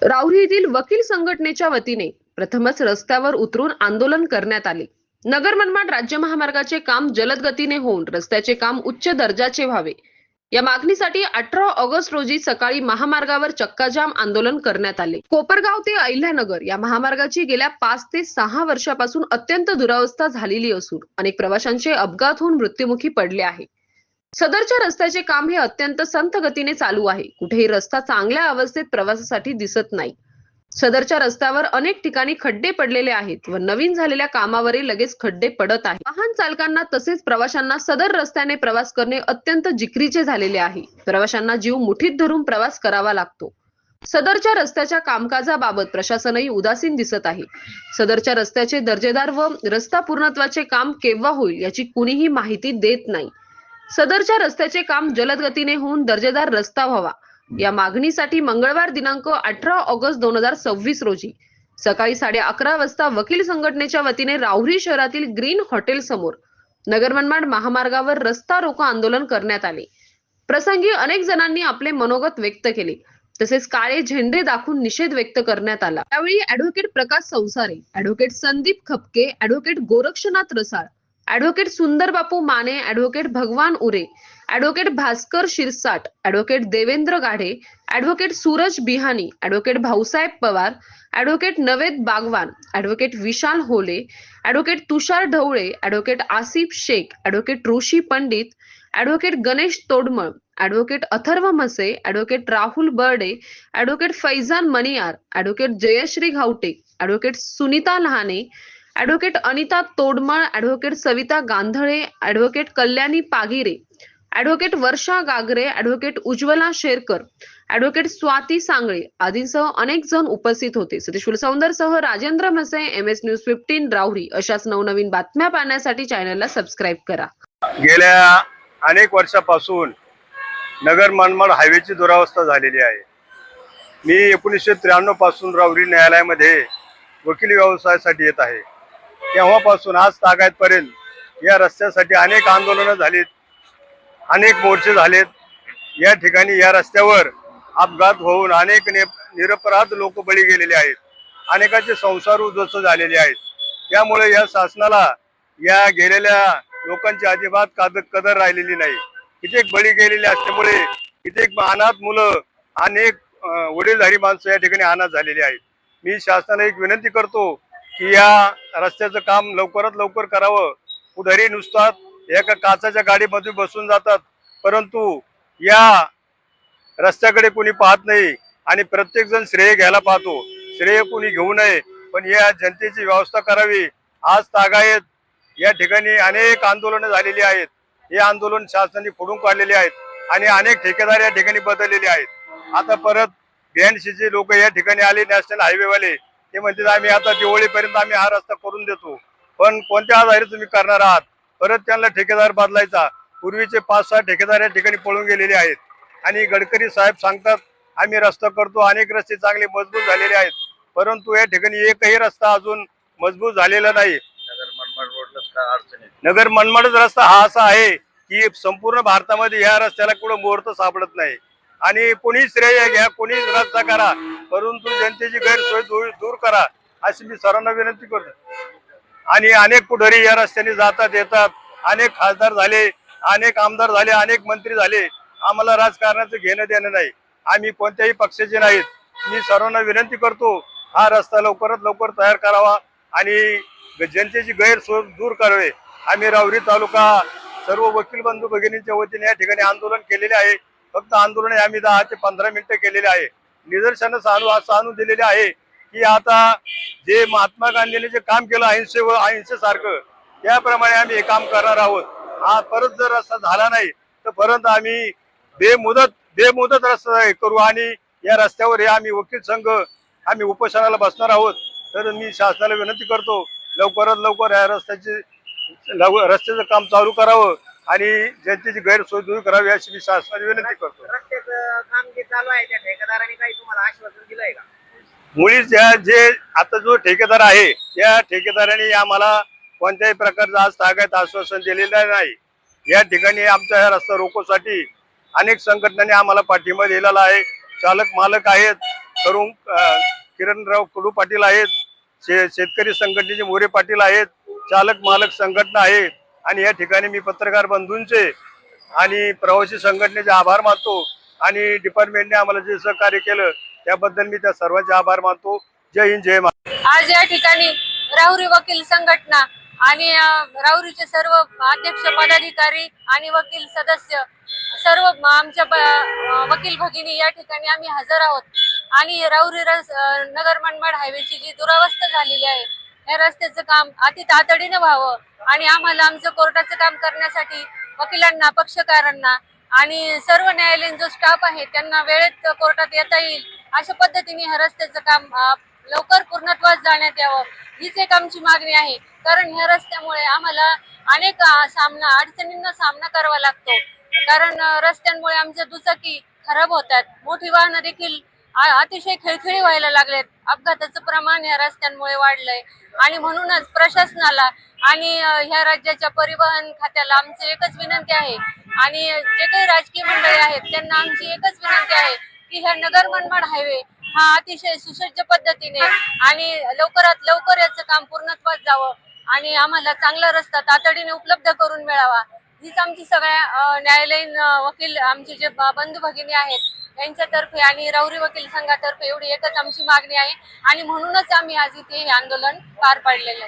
राहुरी येथील वकील संघटनेच्या वतीने प्रथमच रस्त्यावर उतरून आंदोलन करण्यात आले। नगर मनमाड राज्य महामार्गाचे काम जलद गतीने होऊन रस्त्याचे काम उच्च दर्जाचे व्हावे या मागणीसाठी 18 ऑगस्ट रोजी सकाळी महामार्गावर चक्काजाम आंदोलन करण्यात आले। कोपरगाव ते अहिल्यानगर या महामार्गाची गेल्या 5 ते 6 वर्षापासून अत्यंत दुरावस्था झालेली असून अनेक प्रवाशांचे अपघात होऊन मृत्युमुखी पडले आहे। सदरच्या रस्त्याचे काम हे अत्यंत संथ गतीने चालू आहे। कुठेही रस्ता चांगल्या अवस्थेत प्रवासासाठी दिसत नाही। सदरच्या रस्त्यावर अनेक ठिकाणी खड्डे पडलेले आहेत व नवीन झालेल्या कामावरही लगेच खड्डे पडत आहेत। वाहन चालकांना तसेच प्रवाशांना सदर रस्त्याने प्रवास करणे अत्यंत जिकरीचे झालेले आहे। प्रवाशांना जीव मुठीत धरून प्रवास करावा लागतो। सदरच्या रस्त्याच्या कामकाजाबाबत प्रशासनही उदासीन दिसत आहे। सदरच्या रस्त्याचे दर्जेदार व रस्ता पूर्णत्वाचे काम केव्हा होईल याची कुणीही माहिती देत नाही। सदरच्या रस्त्याचे काम जलद गतीने होऊन दर्जेदार रस्ता व्हावा या मागणीसाठी मंगळवार दिनांक 18 ऑगस्ट 2026 रोजी सकाळी 11:30 वाजता वकील संघटनेच्या वतीने राहुरी शहरातील ग्रीन हॉटेल समोर नगर मनमाड महामार्गावर रस्ता रोको आंदोलन करण्यात आले। प्रसंगी अनेक जणांनी आपले मनोगत व्यक्त केले। तसेच काळे झेंडे दाखवून निषेध व्यक्त करण्यात आला। त्यावेळी advocate Prakash Sansare, advocate Sandeep Khapke, advocate Gorakshnath Rasal, advocate Sundar Bapu Mane, advocate Bhagwan Ure, advocate Bhaskar Shirsat, advocate Devendra Gadhe, advocate Suraj Bihani, advocate Bhausaheb Pawar, advocate Naved Bagwan, advocate Vishal Hole, advocate Tushar Dhawale, advocate Asif Shaikh, advocate Rishi Pandit, advocate Ganesh Todmal, advocate Atharva Mase, advocate Rahul Barde, advocate Faizan Maniyar, advocate Jayashree Ghavate, advocate Sunita Lahane, advocate Anita Todmal, advocate Savita Gandhale, advocate Kalyani पागिरे, advocate वर्षा गागरे, ॲडव्होकेट उज्ज्वला शेरकर, ॲडव्होकेट स्वाती सांगळे आदींसह अनेक जण उपस्थित होते। सतीश फुलसौंदरसह राजेंद्र मसे, MS न्यूज 15 राहुरी। अशाच नवनवीन बातम्या पाहण्यासाठी चॅनलला सबस्क्राईब करा। गेल्या अनेक वर्षापासून नगर मनमाड हायवेची दुरावस्था झालेली आहे। मी 1993 पासून राहुरी न्यायालयामध्ये वकिली व्यवसायासाठी येत आहे। तेव्हापासून आज तागायतपर्यंत या रस्त्यासाठी अनेक आंदोलनं झालीत, अनेक मोर्चे झालेत। या ठिकाणी या रस्त्यावर अपघात होऊन अनेक निरपराध लोक बळी गेलेले आहेत, अनेकांचे संसार उद्ध्वस्त झालेले आहेत। त्यामुळे या शासनाला या गेलेल्या लोकांची अजिबात कदर राहिलेली नाही। कित्येक बळी गेलेले असल्यामुळे कित्येक अनाथ मुलं, अनेक वडीलधारी माणसं या ठिकाणी अनाथ झालेली आहेत। मी शासनाला एक विनंती करतो की या रस्त्याचं काम लवकरात लवकर करावं। पुढारी नुसतात एका काचाच्या गाडीमध्ये बसून जातात, परंतु या रस्त्याकडे कोणी पाहत नाही आणि प्रत्येक जण श्रेय घ्यायला पाहतो। श्रेय कोणी घेऊ नये, पण या जनतेची व्यवस्था करावी। आज तागायत या ठिकाणी अनेक आंदोलनं झालेली आहेत। हे आंदोलन शासनाने फोडून काढलेले आहेत आणि अनेक ठेकेदार या ठिकाणी बदललेले आहेत। आता परत 82चे लोक या ठिकाणी आले, नॅशनल हायवेवाले। ते म्हणतात आम्ही आता दिवाळीपर्यंत आम्ही हा रस्ता करून देतो, पण कोणत्या आधारे तुम्ही करणार आहात? परत त्यांना ठेकेदार बदलायचा। पूर्वीचे 5-6 ठेकेदार या ठिकाणी पळून गेलेले आहेत आणि गडकरी साहेब सांगतात आम्ही रस्ता करतो, अनेक रस्ते चांगले मजबूत झालेले आहेत, परंतु या ठिकाणी एकही रस्ता अजून मजबूत झालेला नाही। नगर मनमाड रस्ता हा असा आहे की संपूर्ण भारतामध्ये या रस्त्याला कुठं मुहूर्त सापडत नाही आणि कोणी श्रेय घ्या, कोणी रस्ता करा, परंतु जनतेची गैरसोय दूर करा अशी मी सर्वांना विनंती करतो। आणि अनेक पुढारी या रस्त्याने जातात येतात, अनेक खासदार झाले, अनेक आमदार झाले, अनेक मंत्री झाले। आम्हाला राजकारणाचं घेणं देणं नाही, आम्ही कोणत्याही पक्षाचे नाहीत। मी सर्वांना विनंती करतो हा रस्ता लवकरात लवकर तयार करावा आणि जनतेची गैरसोय दूर करावे। आम्ही राहुरी तालुका सर्व वकील बंधू भगिनींच्या वतीने या ठिकाणी आंदोलन केलेले आहे। फक्त आंदोलन आम्ही 10 ते 15 मिनिटं केलेले आहे। निदर्शनास आणून दिलेले आहे की आता जे महात्मा गांधींनी जे काम केलं अहिंसेसारखं, त्याप्रमाणे आम्ही हे काम करणार आहोत। हा परत जर रस्ता झाला नाही तर परत आम्ही बेमुदत रस्ता करू आणि या रस्त्यावर हे आम्ही वकील संघ आम्ही उपोषणाला बसणार आहोत। तर मी शासनाला विनंती करतो लवकरात लवकर या रस्त्याचं काम चालू करावं आणि जनतेची गैरसोय दूर करावी अशी मी शासनाला विनंती करतो। रस्त्याचं काम जे चालू आहे त्या ठेकेदारांनी काही तुम्हाला आश्वासन दिलंय का? मुळीच जे आता जो ठेकेदार आहे त्या ठेकेदारांनी आम्हाला कोणत्याही प्रकारचं आज तागायत आश्वासन दिलेलं नाही। या ठिकाणी आमच्या या रस्ता रोकोसाठी अनेक संघटनांनी आम्हाला पाठिंबा दिलेला आहे। चालक मालक आहेत, करून किरणराव कडू पाटील आहेत, शेतकरी संघटनेचे मोरे पाटील आहेत, चालक मालक संघटना आहे आणि या ठिकाणी मी पत्रकार बंधूंचे आणि प्रवासी संघटनेचे आभार मानतो आणि डिपार्टमेंटने आम्हाला जे सहकार्य केलं त्याबद्दल मी त्या सर्वांचे आभार मानतो. जय हिंद, जय महाराष्ट्र. आज या ठिकाणी राहुरी वकील संघटना आणि राहुरीचे सर्व अध्यक्ष पदाधिकारी आणि वकील सदस्य सर्व आमच्या वकील भगिनी या ठिकाणी आम्ही हजर आहोत आणि राहुरी नगर मनमाड हायवेची जी दुरावस्था झालेली आहे या रस्त्याचं काम अति तातडीने व्हावं आणि आम्हाला आमचं कोर्टाचं काम करण्यासाठी वकिलांना, पक्षकारांना आणि सर्व न्यायालयीन जो स्टाफ आहे त्यांना वेळेत कोर्टात येता येईल अशा पद्धतीने ह्या रस्त्याचं काम लवकर पूर्णत्वास जाण्यात यावं हीच एक आमची मागणी आहे. कारण ह्या रस्त्यामुळे आम्हाला अनेक अडचणींना सामना करावा लागतो. कारण रस्त्यांमुळे आमच्या दुचाकी खराब होतात, मोठी वाहनं देखील अतिशय खिळखिळी व्हायला लागलेत. अपघाताचं प्रमाण या रस्त्यांमुळे वाढलंय आणि म्हणूनच प्रशासनाला आणि ह्या राज्याच्या परिवहन खात्याला आमची एकच विनंती आहे आणि जे काही राजकीय मंडळी आहेत त्यांना आमची एकच विनंती आहे की ह्या नगर मनमाड हायवे हा अतिशय सुसज्ज पद्धतीने आणि लवकरात लवकर याचं काम पूर्णत्वास जावं आणि आम्हाला चांगला रस्ता तातडीने उपलब्ध करून मिळावा हीच आमची सगळ्या न्यायालयीन वकील आमचे जे बंधू भगिनी आहेत यांच्यातर्फे आणि राहुरी वकील संघातर्फे एवढी एकच आमची मागणी आहे आणि म्हणूनच आम्ही आज इथे हे आंदोलन पार पाडलेलं आहे.